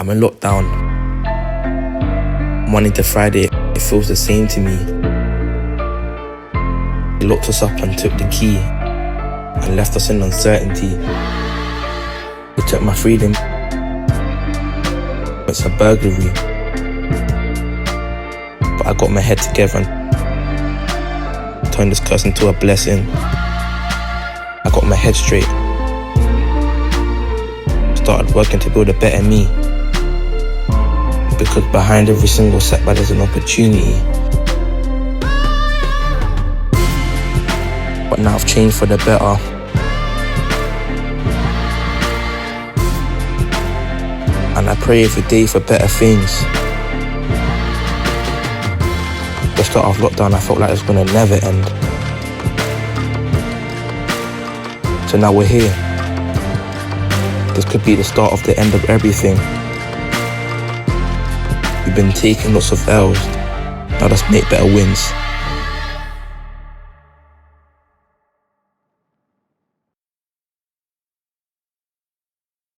I'm in lockdown. Monday to Friday, it feels the same to me. They locked us up and took the key and left us in uncertainty. They took my freedom. It's a burglary. But I got my head together and turned this curse into a blessing. I got my head straight. Started working to build a better me. Because behind every single setback there's an opportunity. But now I've changed for the better. And I pray every day for better things. The start of lockdown, I felt like it was gonna never end. So now we're here. This could be the start of the end of everything. We've been taking lots of L's. Now let's make better wins.